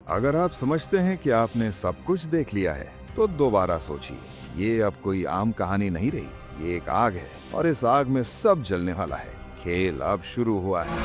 अगर आप समझते हैं कि आपने सब कुछ देख लिया है, तो दोबारा सोचिए। ये अब कोई आम कहानी नहीं रही, ये एक आग है और इस आग में सब जलने वाला है। खेल अब शुरू हुआ है।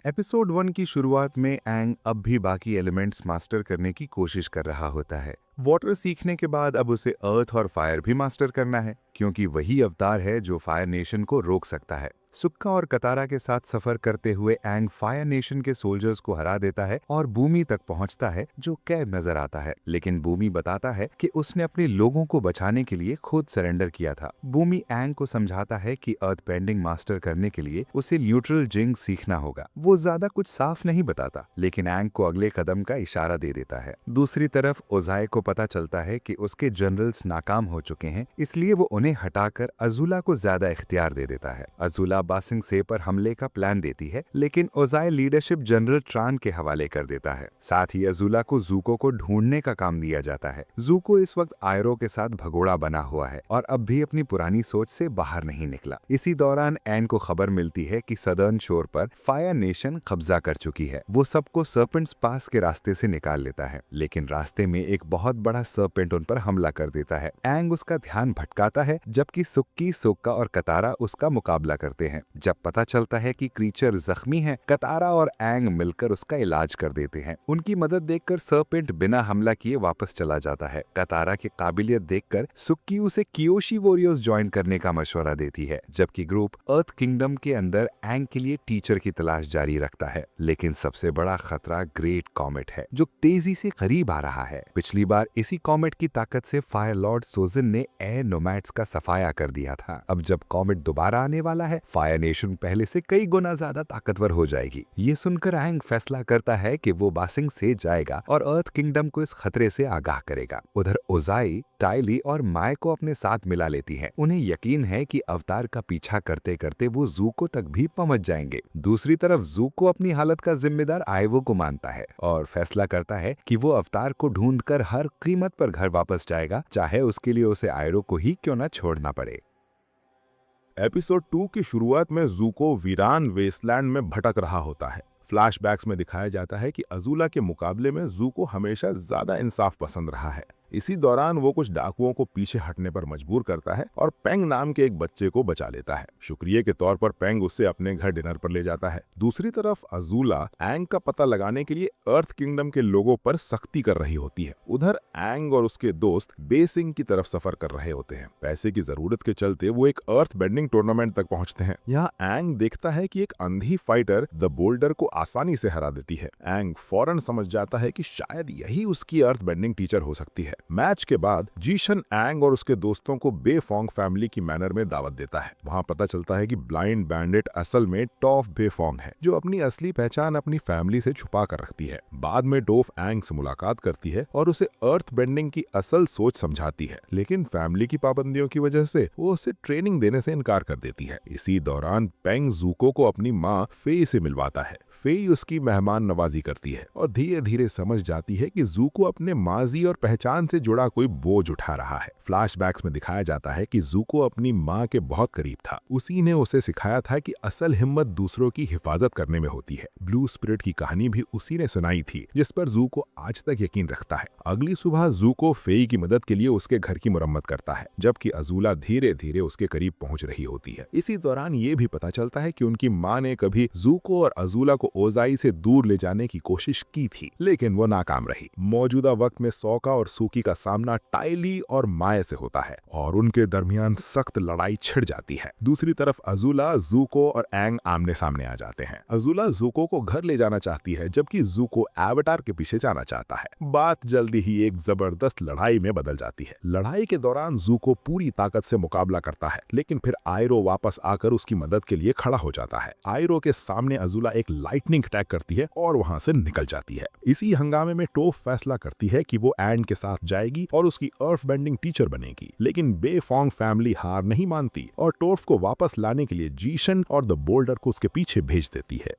एपिसोड 1 की शुरुआत में एंग अब भी बाकी एलिमेंट्स मास्टर करने की कोशिश कर रहा होता है। वाटर सीखने के बाद अब उसे अर्थ और फायर भी मास्टर करना है, क्योंकि वही अवतार है जो फायर नेशन को रोक सकता है। सुक्का और कतारा के साथ सफर करते हुए एंग फायर नेशन के सोल्जर्स को हरा देता है और भूमि तक पहुंचता है, जो कैद नजर आता है। लेकिन भूमि बताता है कि उसने अपने लोगों को बचाने के लिए खुद सरेंडर किया था। भूमि एंग को समझाता है कि अर्थ बेंडिंग मास्टर करने के लिए उसे न्यूट्रल जिंग सीखना होगा। वो ज्यादा कुछ साफ नहीं बताता, लेकिन एंग को अगले कदम का इशारा दे देता है। दूसरी तरफ ओजाए को पता चलता है कि उसके जनरल्स नाकाम हो चुके हैं, इसलिए वो उन्हें हटाकर अजूला को ज्यादा इख्तियार दे देता है। अजूला बासिंग से पर हमले का प्लान देती है, लेकिन ओजाए लीडरशिप जनरल ट्रान के हवाले कर देता है। साथ ही अजूला को जूको को ढूंढने का काम दिया जाता है। जूको इस वक्त आयरो के साथ भगोड़ा बना हुआ है और अब भी अपनी पुरानी सोच से बाहर नहीं निकला। इसी दौरान एन को खबर मिलती है कि सदर्न शोर पर फायर नेशन कब्जा कर चुकी है। वो सबको सर्पेंट्स पास के रास्ते से निकाल लेता है, लेकिन रास्ते में एक बहुत बड़ा सर्पेंट उन पर हमला कर देता है। एंग उसका ध्यान भटकाता है, जबकि सुक्की, सोक्का और कतारा उसका मुकाबला करते हैं। जब पता चलता है कि क्रीचर जख्मी है, कतारा और एंग मिलकर उसका इलाज कर देते हैं। उनकी मदद देखकर सर्पेंट बिना हमला किए वापस चला जाता है। कतारा की काबिलियत देखकर सुक्की उसे कियोशी वॉरियर्स ज्वाइन करने का मशवरा देती है, जबकि ग्रुप अर्थ किंगडम के अंदर एंग के लिए टीचर की तलाश जारी रखता है। लेकिन सबसे बड़ा खतरा ग्रेट कॉमेट है, जो तेजी से करीब आ रहा है। पिछली बार इसी कॉमेट की ताकत से फायर लॉर्ड सोजिन ने एयर नोमैड्स का सफाया कर दिया था। अब जब कॉमेट दोबारा आने वाला है, फायर नेशन पहले से कई गुना ज्यादा ताकतवर हो जाएगी। ये सुनकर एंग फैसला करता है कि वो बासिंग से जाएगा और अर्थ किंगडम को इस खतरे से आगाह करेगा। उधर ओजाई, टाइली और माय को अपने साथ मिला लेती हैं। उन्हें यकीन है कि अवतार का पीछा करते करते वो जूको तक भी पहुंच जाएंगे। दूसरी तरफ जूको अपनी हालत का जिम्मेदार आइवो को मानता है और फैसला करता है कि वो अवतार को ढूंढकर हर कीमत पर घर वापस जाएगा, चाहे उसके लिए उसे आयरो को ही क्यों न छोड़ना पड़े। एपिसोड 2 की शुरुआत में जूको वीरान वेस्टलैंड में भटक रहा होता है। फ्लैशबैक्स में दिखाया जाता है कि अजूला के मुकाबले में जूको हमेशा ज्यादा इंसाफ पसंद रहा है। इसी दौरान वो कुछ डाकुओं को पीछे हटने पर मजबूर करता है और पेंग नाम के एक बच्चे को बचा लेता है। शुक्रिया के तौर पर पेंग उससे अपने घर डिनर पर ले जाता है। दूसरी तरफ अजूला एंग का पता लगाने के लिए अर्थ किंगडम के लोगों पर सख्ती कर रही होती है। उधर एंग और उसके दोस्त बेसिंग की तरफ सफर कर रहे होते हैं। पैसे की जरूरत के चलते वो एक अर्थ बेंडिंग टूर्नामेंट तक पहुंचते हैं। यहाँ एंग देखता है कि एक अंधी फाइटर द बोल्डर को आसानी से हरा देती है। एंग फौरन समझ जाता है कि शायद यही उसकी अर्थ बेंडिंग टीचर हो सकती है। मैच के बाद जीशन एंग और उसके दोस्तों को बेफोंग फैमिली की मैनर में दावत देता है। वहां पता चलता है कि ब्लाइंड बैंडिट असल में टॉफ बेफोंग है, जो अपनी असली पहचान अपनी फैमिली से छुपा कर रखती है। बाद में टॉफ एंग से मुलाकात करती है और उसे अर्थ बेंडिंग की असल सोच समझाती है, लेकिन फैमिली की पाबंदियों की वजह से वो उसे ट्रेनिंग देने से इनकार कर देती है। इसी दौरान पेंग जूको को अपनी माँ फेई से मिलवाता है। फेई उसकी मेहमान नवाजी करती है और धीरे धीरे समझ जाती है कि जूको अपने माजी और पहचान से जुड़ा कोई बोझ उठा रहा है। फ्लैशबैक्स में दिखाया जाता है कि जूको अपनी माँ के बहुत करीब था। उसी ने उसे सिखाया था कि असल हिम्मत दूसरों की हिफाजत करने में होती है। ब्लू स्पिरिट की कहानी भी उसी ने सुनाई थी, जिस पर जूको आज तक यकीन रखता है। अगली सुबह जूको फेई की मदद के लिए उसके घर की मुरम्मत करता है, जबकि अजूला धीरे धीरे उसके करीब पहुंच रही होती है। इसी दौरान ये भी पता चलता है कि उनकी माँ ने कभी जूको और अजूला को ओजाई से दूर ले जाने की कोशिश की थी, लेकिन वो नाकाम रही। मौजूदा वक्त में सोका और सूकी का सामना टाइली और माय से होता है और उनके दरमियान सख्त लड़ाई छिड़ जाती है। दूसरी तरफ अजूला, जूको और एंग आमने सामने आ जाते हैं। अजूला जूको को घर ले जाना चाहती है, जबकि जूको एवटार के पीछे जाना चाहता है। बात जल्दी ही एक जबरदस्त लड़ाई में बदल जाती है। लड़ाई के दौरान जूको पूरी ताकत से मुकाबला करता है, लेकिन फिर आयरो वापस आकर उसकी मदद के लिए खड़ा हो जाता है। आयरो के सामने अजूला एक लाइटनिंग अटैक करती है और वहां से निकल जाती है। इसी हंगामे में टोफ फैसला करती है कि वो एंड के साथ जाएगी और उसकी अर्थ बेंडिंग टीचर बनेगी, लेकिन बेफोंग फैमिली हार नहीं मानती और टोफ को वापस लाने के लिए जीशन और द बोल्डर को उसके पीछे भेज देती है।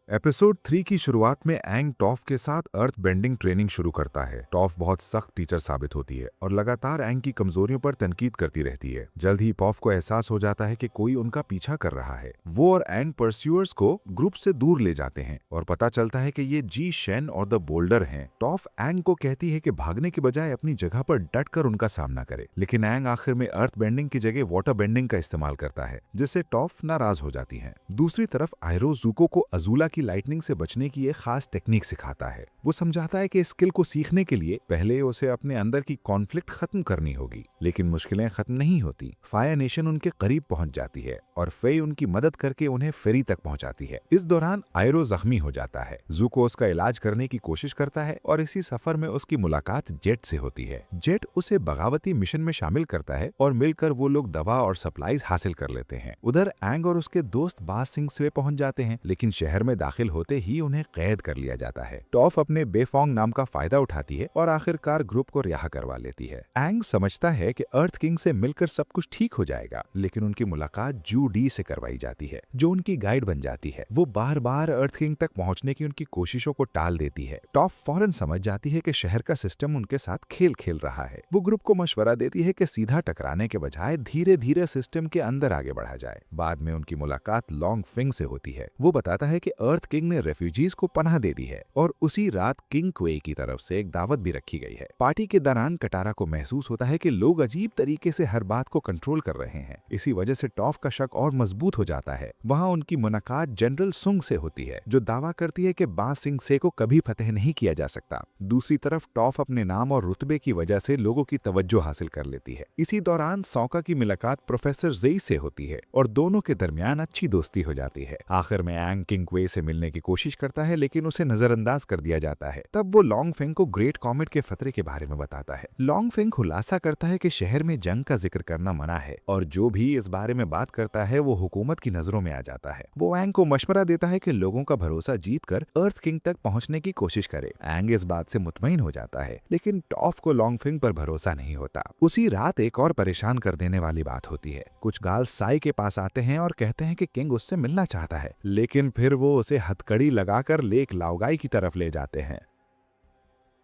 एपिसोड 3 की शुरुआत में एंग टॉफ के साथ अर्थ बेंडिंग ट्रेनिंग शुरू करता है। टॉफ बहुत सख्त टीचर साबित होती है और लगातार एंग की कमजोरियों पर तनकीद करती रहती है। जल्द ही पॉफ को एहसास हो जाता है कि कोई उनका पीछा कर रहा है। वो और एंग परस्यूअर्स को ग्रुप से दूर ले जाते हैं और पता चलता है कि ये जी शेन और द बोल्डर हैं। टॉफ एंग को कहती है कि भागने के बजाय अपनी जगह पर डट कर उनका सामना करे, लेकिन एंग आखिर में अर्थ बेंडिंग की जगह वाटर बेंडिंग का इस्तेमाल करता है, जिससे टॉफ नाराज हो जाती है। दूसरी तरफ आयरो ज़ूको को अज़ूला की लाइटनिंग से बचने की एक खास टेक्निक सिखाता है। वो समझाता है कि इस स्किल को सीखने के लिए पहले उसे अपने अंदर की कॉन्फ्लिक्ट खत्म करनी होगी, लेकिन मुश्किलें खत्म नहीं होती। फायर नेशन उनके करीब पहुंच जाती है और फेई उनकी मदद करके उन्हें फेरी तक पहुंचाती है। इस दौरान आयरो जख्मी हो जाता है। ज़ूको उसका इलाज करने की कोशिश करता है और इसी सफर में उसकी मुलाकात जेट से होती है। जेट उसे बगावती मिशन में शामिल करता है और मिलकर वो लोग दवा और सप्लाईज हासिल कर लेते हैं। उधर एंग और उसके दोस्त बाज सिंह स्वे पहुंच जाते हैं, लेकिन शहर में दाखिल होते ही उन्हें कैद कर लिया जाता है। टॉफ अपने बेफोंग नाम का फायदा उठाती है और आखिरकार ग्रुप को रिहा करवा लेती है। एंग समझता है कि अर्थ किंग से मिलकर सब कुछ ठीक हो जाएगा, लेकिन उनकी मुलाकात जू डी से करवाई जाती है, जो उनकी गाइड बन जाती है। वो बार बार अर्थ किंग तक पहुंचने की उनकी कोशिशों को टाल देती है। टॉफ फौरन समझ जाती है कि शहर का सिस्टम उनके साथ खेल खेल रहा है। वो ग्रुप को मशवरा देती है कि सीधा टकराने के बजाय धीरे धीरे सिस्टम के अंदर आगे बढ़ा जाए। बाद में उनकी मुलाकात लॉन्ग फिंग से होती है। वो बताता है कि अर्थ किंग ने रेफ्यूजीज को पनाह दे दी है और उसी रात किंग क्वे की तरफ से एक दावत भी रखी गई है। पार्टी के दौरान कटारा को महसूस होता है कि लोग अजीब तरीके से हर बात को कंट्रोल कर रहे हैं। इसी वजह से टॉफ का शक और मजबूत हो जाता है। वहाँ उनकी मुलाकात जनरल सुंग से होती है, जो दावा करती है कि बाज सिंह से को कभी फतेह नहीं किया जा सकता। दूसरी तरफ टॉफ अपने नाम और रुतबे की वजह से लोगों की तवज्जो हासिल कर लेती है। इसी दौरान सौका की मुलाकात प्रोफेसर जेई से होती है और दोनों के दरमियान अच्छी दोस्ती हो जाती है। आखिर में एंग किंग क्वे से मिलने की कोशिश करता है, लेकिन उसे नजरअंदाज कर दिया जाता है। तब वो लॉन्ग फेंग को ग्रेट कॉमेट के खतरे के बारे में बताता है। लॉन्ग फेंग खुलासा करता है कि शहर में जंग का जिक्र करना मना है और जो भी इस बारे में बात करता है वो हुकूमत की नजरों में आ जाता है। वो एंग को मशवरा देता है कि लोगों का भरोसा जीतकर अर्थ किंग तक पहुंचने की कोशिश करे। एंग इस बात से मुतमईन हो जाता है, लेकिन टॉफ को लॉन्ग फेंग पर भरोसा नहीं होता। उसी रात एक और परेशान कर देने वाली बात होती है। कुछ गाल साई के पास आते हैं और कहते हैं कि किंग उससे मिलना चाहता है, लेकिन फिर वो उसे हथकड़ी लगाकर लेक लाओगाई की तरफ ले जाते हैं।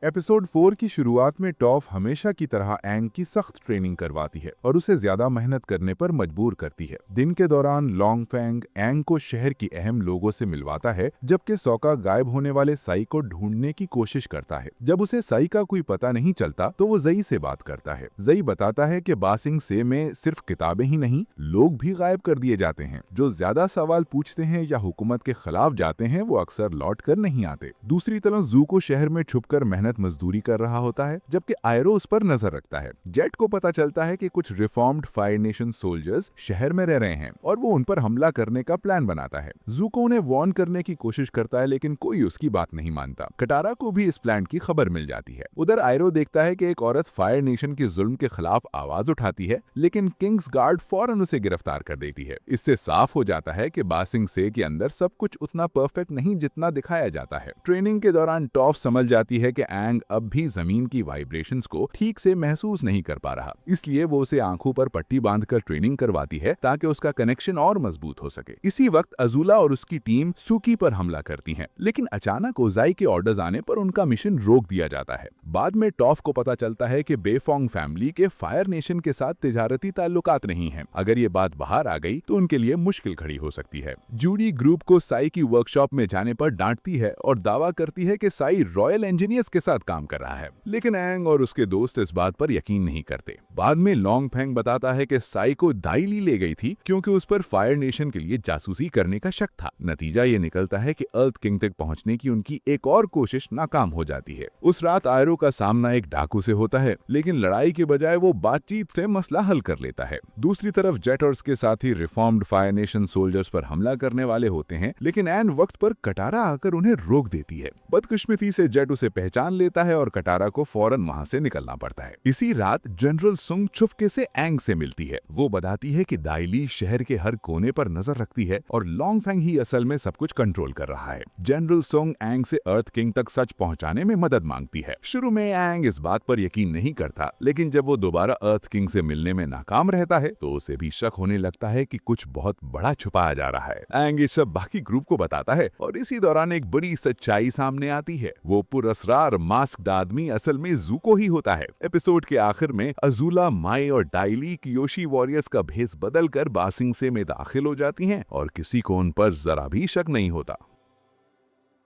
एपिसोड 4 की शुरुआत में टॉफ हमेशा की तरह एंग की सख्त ट्रेनिंग करवाती है और उसे ज्यादा मेहनत करने पर मजबूर करती है। दिन के दौरान लॉन्ग फेंग एंग को शहर की अहम लोगों से मिलवाता है, जबकि सौका गायब होने वाले साई को ढूंढने की कोशिश करता है। जब उसे साई का कोई पता नहीं चलता तो वो जई से बात करता है। जई बताता है कि बासिंग से में सिर्फ किताबें ही नहीं, लोग भी गायब कर दिए जाते हैं। जो ज्यादा सवाल पूछते हैं या हुकूमत के खिलाफ जाते हैं वो अक्सर लौट कर नहीं आते। दूसरी तरफ ज़ूको शहर में छुपकर मेहनत मजदूरी कर रहा होता है, जबकि आयरो उस पर नजर रखता है। जेट को पता चलता है कि कुछ रिफॉर्म्ड फायर नेशन सोल्जर्स शहर में रह रहे हैं और वो उन पर हमला करने का प्लान बनाता है। ज़ूको उन्हें वार्न करने की कोशिश करता है, लेकिन कोई उसकी बात नहीं मानता। कटारा को भी इस प्लान की खबर मिल जाती है। उधर आयरो देखता है कि एक औरत फायर नेशन के जुल्म के खिलाफ आवाज उठाती है, लेकिन किंग्स गार्ड फौरन उसे गिरफ्तार कर देती है। इससे साफ हो जाता है कि बासिंग से के अंदर सब कुछ उतना परफेक्ट नहीं जितना दिखाया जाता है। ट्रेनिंग के दौरान टॉफ समझ जाती है कि एंग अब भी जमीन की वाइब्रेशंस को ठीक से महसूस नहीं कर पा रहा, इसलिए वो उसे आंखों पर पट्टी बांधकर ट्रेनिंग करवाती है ताकि उसका कनेक्शन और मजबूत हो सके। इसी वक्त अज़ूला और उसकी टीम सुकी पर हमला करती है, लेकिन अचानक ओजाई के ऑर्डर्स आने पर उनका मिशन रोक दिया जाता है। बाद में टॉफ को पता चलता है कि बेफोंग फैमिली के फायर नेशन के साथ तिजारती ताल्लुकात नहीं है। अगर ये बात बाहर आ गई तो उनके लिए मुश्किल खड़ी हो सकती है। जूडी ग्रुप को साई की वर्कशॉप में जाने पर डांटती है और दावा करती है कि साई रॉयल इंजीनियर्स के साथ काम कर रहा है, लेकिन एंग और उसके दोस्त इस बात पर यकीन नहीं करते। बाद में लॉन्ग फेंग बताता है कि साई को दाइली ले गई थी क्योंकि उस पर फायर नेशन के लिए जासूसी करने का शक था। नतीजा ये निकलता है कि अर्थ किंग तक पहुंचने की उनकी एक और कोशिश नाकाम हो जाती है। उस रात आयरो का सामना एक डाकू से होता है, लेकिन लड़ाई के बजाय वो बातचीत से मसला हल कर लेता है। दूसरी तरफ जेट और उसके साथी रिफॉर्म्ड फायर नेशन सोल्जर्स पर हमला करने वाले होते हैं, लेकिन एन वक्त पर कटारा आकर उन्हें रोक देती है। बदकिस्मती से जेट उसे पहचान लेता है और कटारा को फौरन वहां से निकलना पड़ता है। इसी रात जनरल सुंग चुपके से एंग से मिलती है। वो बताती है कि दाइली शहर के हर कोने पर नजर रखती है और लॉन्ग फेंग ही असल में सब कुछ कंट्रोल कर रहा है। जनरल सुंग एंग से अर्थ किंग तक सच पहुंचाने में मदद मांगती है। शुरू में एंग इस बात पर यकीन नहीं करता, लेकिन जब वो दोबारा अर्थ किंग से मिलने में नाकाम रहता है तो उसे भी शक होने लगता है कि कुछ बहुत बड़ा छुपाया जा रहा है। एंग ये सब बाकी ग्रुप को बताता है और इसी दौरान एक बड़ी सच्चाई सामने आती है। वो पुरस्कार मास्क्ड आदमी असल में ज़ूको ही होता है। एपिसोड के आखिर में अज़ूला, माई और डाइली कियोशी वॉरियर्स का भेस बदलकर बासिंग से में दाखिल हो जाती हैं और किसी को उन पर जरा भी शक नहीं होता।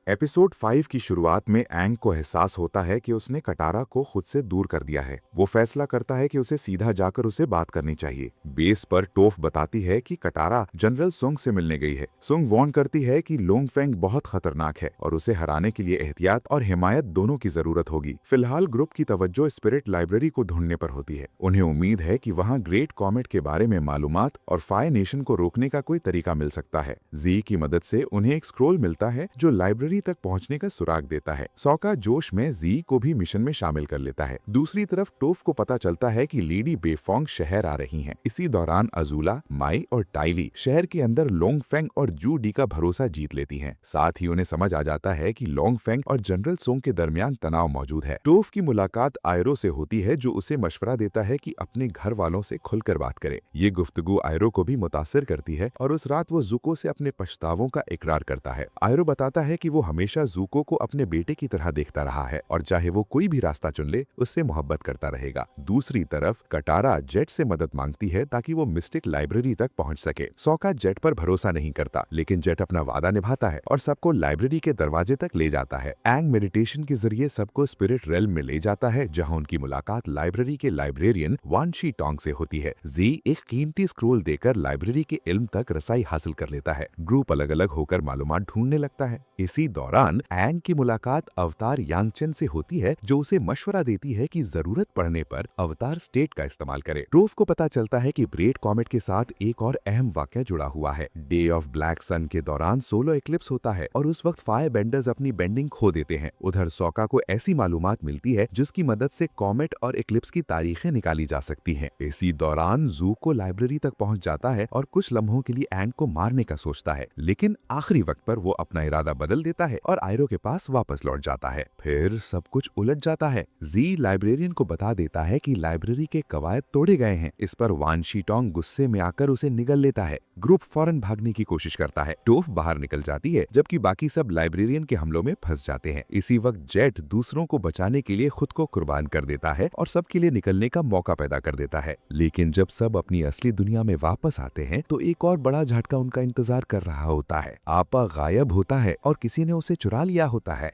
एपिसोड 5 की शुरुआत में एंग को एहसास होता है कि उसने कटारा को खुद से दूर कर दिया है। वो फैसला करता है कि उसे सीधा जाकर उसे बात करनी चाहिए। बेस पर टोफ बताती है कि कटारा जनरल सुंग से मिलने गई है। सुंग वार्न करती है कि लोंगफेंग बहुत खतरनाक है और उसे हराने के लिए एहतियात और हिमायत दोनों की जरूरत होगी। फिलहाल ग्रुप की तवज्जो स्पिरिट लाइब्रेरी को ढूंढने पर होती है। उन्हें उम्मीद है कि वहाँ ग्रेट कॉमेट के बारे में मालूमात और फायर नेशन को रोकने का कोई तरीका मिल सकता है। जी की मदद से उन्हें एक स्क्रोल मिलता है जो लाइब्रेरी तक पहुंचने का सुराग देता है। सौका जोश में जी को भी मिशन में शामिल कर लेता है। दूसरी तरफ टोफ को पता चलता है कि लेडी बेफोंग शहर आ रही हैं। इसी दौरान अज़ूला, माई और टाइली शहर के अंदर लोंगफेंग और जू डी का भरोसा जीत लेती हैं। साथ ही उन्हें समझ आ जाता है कि लोंगफेंग और जनरल सोंग के दरमियान तनाव मौजूद है। टोफ की मुलाकात आयरो से होती है जो उसे मशवरा देता है कि अपने घर वालों से खुलकर बात करे। ये गुफ्तगू आयरो को भी मुतासिर करती है और उस रात वो ज़ूको से अपने पछतावों का इकरार करता है। आयरो बताता है कि वो हमेशा ज़ूको को अपने बेटे की तरह देखता रहा है और चाहे वो कोई भी रास्ता चुन ले उससे मोहब्बत करता रहेगा। दूसरी तरफ कटारा जेट से मदद मांगती है ताकि वो मिस्टिक लाइब्रेरी तक पहुंच सके। सौका जेट पर भरोसा नहीं करता, लेकिन जेट अपना वादा निभाता है और सबको लाइब्रेरी के दरवाजे तक ले जाता है। एंग मेडिटेशन के जरिए सबको स्पिरिट रेल्म में ले जाता है जहाँ उनकी मुलाकात लाइब्रेरी के लाइब्रेरियन वान शी टोंग से होती है। जी एक कीमती स्क्रोल देकर लाइब्रेरी के इल्म तक रसाई हासिल कर लेता है। ग्रुप अलग अलग होकर मालूमात ढूंढने लगता है। इसी दौरान एंग की मुलाकात अवतार यांगचेन से होती है जो उसे मशवरा देती है कि जरूरत पड़ने पर अवतार स्टेट का इस्तेमाल करे। टोफ को पता चलता है कि ग्रेट कॉमेट के साथ एक और अहम वाकया जुड़ा हुआ है। डे ऑफ ब्लैक सन के दौरान सोलो इक्लिप्स होता है और उस वक्त फायर बेंडर्स अपनी बेंडिंग खो देते हैं। उधर सौका को ऐसी मालूमात मिलती है जिसकी मदद से कॉमेट और इक्लिप्स की तारीखें निकाली जा सकती हैं। इसी दौरान जू को लाइब्रेरी तक पहुंच जाता है और कुछ लम्हों के लिए एंग को मारने का सोचता है, लेकिन आखिरी वक्त पर वो अपना इरादा बदल देता है और आयरो के पास वापस लौट जाता है। फिर सब कुछ उलट जाता है। जी लाइब्रेरियन को बता देता है कि लाइब्रेरी के कवायद तोड़े गए हैं। इस पर वान शी टोंग गुस्से में आकर उसे निगल लेता है। ग्रुप फौरन भागने की कोशिश करता है। टोफ बाहर निकल जाती है जबकि बाकी सब लाइब्रेरियन के हमलों में फंस जाते हैं। इसी वक्त जेट दूसरों को बचाने के लिए खुद को कुर्बान कर देता है और सबके लिए निकलने का मौका पैदा कर देता है। लेकिन जब सब अपनी असली दुनिया में वापस आते हैं तो एक और बड़ा झटका उनका इंतजार कर रहा होता है। आपा गायब होता है और किसी ने उसे चुरा लिया होता है।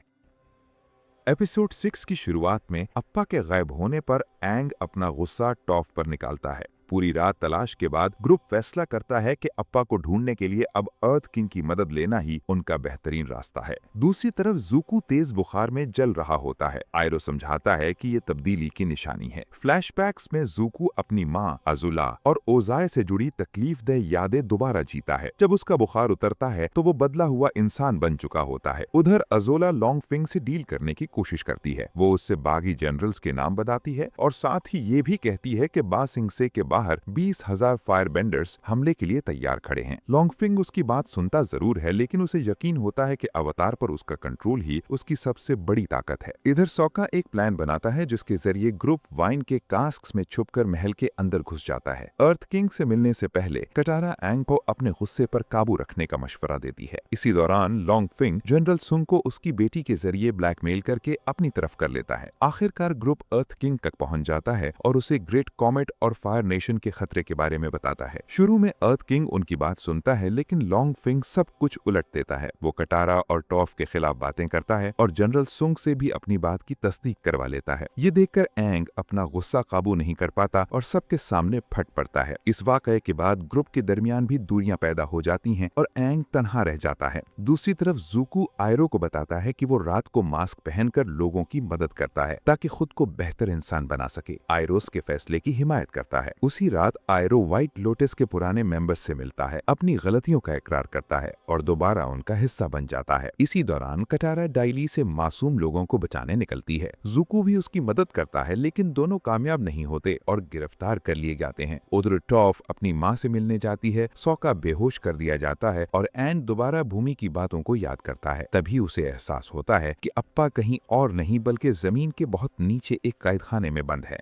एपिसोड 6 की शुरुआत में अप्पा के गायब होने पर एंग अपना गुस्सा टॉफ पर निकालता है। पूरी रात तलाश के बाद ग्रुप फैसला करता है कि अप्पा को ढूंढने के लिए अब अर्थ किंग की मदद लेना ही उनका बेहतरीन रास्ता है। दूसरी तरफ ज़ूको तेज बुखार में जल रहा होता है। आयरो समझाता है कि ये तब्दीली की निशानी है। फ्लैशबैक्स में ज़ूको अपनी माँ अज़ूला और ओजाए से जुड़ी तकलीफदेह यादें दोबारा जीता है। जब उसका बुखार उतरता है तो वो बदला हुआ इंसान बन चुका होता है। उधर अज़ोला लोंगफिंग से डील करने की कोशिश करती है। वो उससे बागी जनरल्स के नाम बताती है और साथ ही ये भी कहती है कि बासिंग से के बाहर 20,000 फायर बेंडर्स हमले के लिए तैयार खड़े हैं। लोंगफिंग उसकी बात सुनता जरूर है, लेकिन उसे यकीन होता है कि अवतार पर उसका कंट्रोल ही उसकी सबसे बड़ी ताकत है। इधर सौका एक प्लान बनाता है जिसके जरिए ग्रुप वाइन के कास्क्स में छुपकर महल के अंदर घुस जाता है। अर्थ किंग से मिलने से पहले कटारा एंग को अपने गुस्से पर काबू रखने का मशवरा देती है। इसी दौरान लोंगफिंग जनरल सुंग को उसकी बेटी के जरिए ब्लैकमेल करके अपनी तरफ कर लेता है। आखिरकार ग्रुप अर्थ किंग तक पहुंच जाता है और उसे ग्रेट कॉमेट और फायर नेशन के खतरे के बारे में बताता है। शुरू में अर्थ किंग उनकी बात सुनता है, लेकिन लोंगफिंग सब कुछ उलट देता है। वो कटारा और टॉफ के खिलाफ बातें करता है और जनरल सुंग से भी अपनी बात की तस्दीक करवा लेता है। ये देखकर एंग अपना गुस्सा काबू नहीं कर पाता और सबके सामने फट पड़ता है। इस वाकये के बाद ग्रुप के दरमियान भी दूरियां पैदा हो जाती हैं और एंग तन्हा रह जाता है। दूसरी तरफ ज़ूको आयरो को बताता है कि वो रात को मास्क पहनकर लोगों की मदद करता है ताकि खुद को बेहतर इंसान बना सके। आयरो के फैसले की हिमायत करता है। उसी रात आयरो व्हाइट लोटस के पुराने मेंबर्स से मिलता है, अपनी गलतियों का इकरार करता है और दोबारा उनका हिस्सा बन जाता है। इसी दौरान कटारा डायली से मासूम लोगों को बचाने निकलती है। ज़ुको भी उसकी मदद करता है, लेकिन दोनों कामयाब नहीं होते और गिरफ्तार कर लिए जाते हैं। उधर टॉफ अपनी माँ से मिलने जाती है, सौका बेहोश कर दिया जाता है और एंग दोबारा भूमि की बातों को याद करता है। तभी उसे एहसास होता है कि अप्पा कहीं और नहीं बल्कि जमीन के बहुत नीचे एक कैदखाने में बंद है।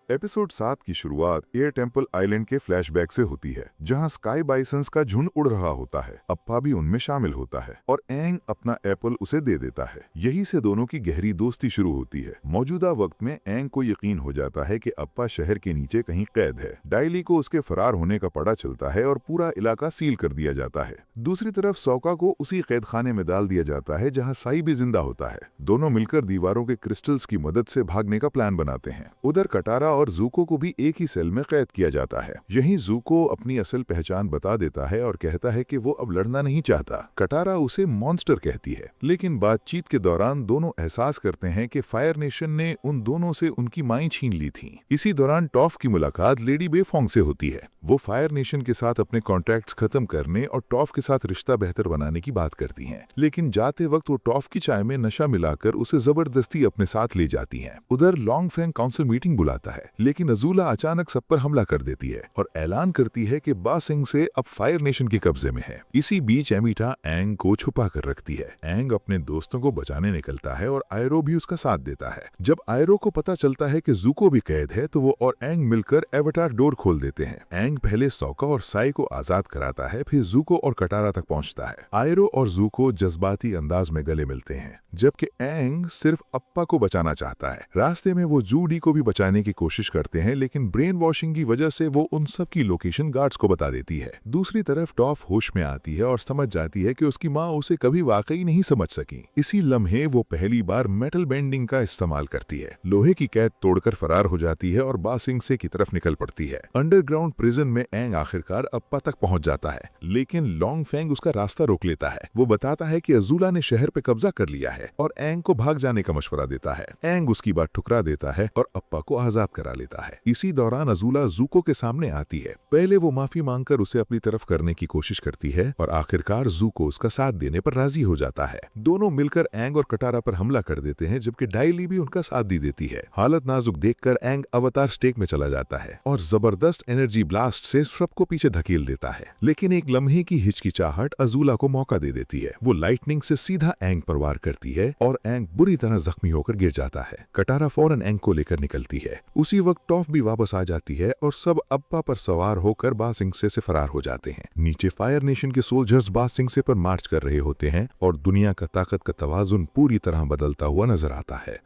एपिसोड 7 की शुरुआत एयर टेम्पल आइलैंड के फ्लैशबैक से होती है, जहां स्काई बाइसंस का झुंड उड़ रहा होता है। अप्पा भी उनमें शामिल होता है और एंग अपना एप्पल उसे दे देता है। यही से दोनों की गहरी दोस्ती शुरू होती है। मौजूदा वक्त में एंग को यकीन हो जाता है कि अप्पा शहर के नीचे कहीं कैद है। डायली को उसके फरार होने का पता चलता है और पूरा इलाका सील कर दिया जाता है। दूसरी तरफ सौका को उसी कैदखाने में डाल दिया जाता है जहाँ साई भी जिंदा होता है। दोनों मिलकर दीवारों के क्रिस्टल्स की मदद से भागने का प्लान बनाते हैं। उधर कटारा और ज़ुको को भी एक ही सेल में कैद किया जाता है। यहीं ज़ुको अपनी असल पहचान बता देता है और कहता है कि वो अब लड़ना नहीं चाहता। कटारा उसे मॉन्स्टर कहती है, लेकिन बातचीत के दौरान दोनों एहसास करते हैं कि फायर नेशन ने उन दोनों से उनकी माएं छीन ली थीं। इसी दौरान टॉफ की मुलाकात लेडी बेफोंग से होती है। वो फायर नेशन के साथ अपने कॉन्ट्रैक्ट्स खत्म करने और टॉफ के साथ रिश्ता बेहतर बनाने की बात करती हैं, लेकिन जाते वक्त वो टॉफ की चाय में नशा मिलाकर उसे जबरदस्ती अपने साथ ले जाती हैं। उधर लॉन्ग फैंग काउंसिल मीटिंग बुलाता है, लेकिन अज़ूला अचानक सब पर हमला कर देती है और ऐलान करती है कि बा सिंह से अब फायर नेशन के कब्जे में है। इसी बीच एमिटा एंग को छुपा कर रखती है। एंग अपने दोस्तों को बचाने निकलता है और आयरो भी उसका साथ देता है। जब आयरो को पता चलता है कि ज़ुको भी कैद है तो वो और एंग मिलकर एवाटार डोर खोल देते हैं। एंग पहले सौका और साई को आजाद कराता है, फिर ज़ुको और कटारा तक पहुंचता है। आयरो और ज़ुको जज्बाती अंदाज में गले मिलते हैं, जबकि एंग सिर्फ अप्पा को बचाना चाहता है। रास्ते में वो जूडी को भी बचाने की कोशिश करते हैं, लेकिन ब्रेन वॉशिंग की वजह से वो उन सब की लोकेशन गार्ड्स को बता देती है। दूसरी तरफ टॉफ होश में आती है और समझ जाती है कि उसकी माँ उसे कभी वाकई नहीं समझ सकी। इसी लम्हे वो पहली बार मेटल बेंडिंग का इस्तेमाल करती है, लोहे की कैद तोड़कर फरार हो जाती है और बा सिंह से की तरफ निकल पड़ती है। अंडरग्राउंड प्रिजन में एंग आखिरकार अप्पा तक पहुंच जाता है, लेकिन लॉन्ग फैंग उसका रास्ता रोक लेता है। वो बताता है कि अज़ूला ने शहर पे कब्जा कर लिया है और एंग को भाग जाने का मशवरा देता है। एंग उसकी बात ठुकरा देता है और अप्पा को आजाद करा लेता है। इसी दौरान अज़ूला ज़ुको के सामने आती है। पहले वो माफी मांगकर उसे अपनी तरफ करने की कोशिश करती है और आखिरकार ज़ुको उसका साथ देने पर राजी हो जाता है। दोनों मिलकर एंग और कटारा पर हमला कर देते हैं, जबकि डायली भी उनका साथ दे देती है। हालत नाजुक देखकर एंग अवतार स्टेक में चला जाता है और जबरदस्त एनर्जी ब्लास्ट से सबको पीछे धकेल देता है, लेकिन एक लम्हे की हिचकिचाहट अज़ूला को मौका दे देती है। वो लाइटनिंग से सीधा एंग पर वार करती है और एंग बुरी तरह जख्मी होकर गिर जाता है। कटारा फौरन एंग को लेकर निकलती है। उसी वक्त टॉफ भी वापस आ जाती है और सब अप्पा पर सवार होकर बा सिंह से फरार हो जाते हैं। नीचे फायर नेशन के सोल्जर्स बा सिंह से पर मार्च कर रहे होते हैं और दुनिया का ताकत का तवाजुन पूरी तरह बदलता हुआ नजर आता है।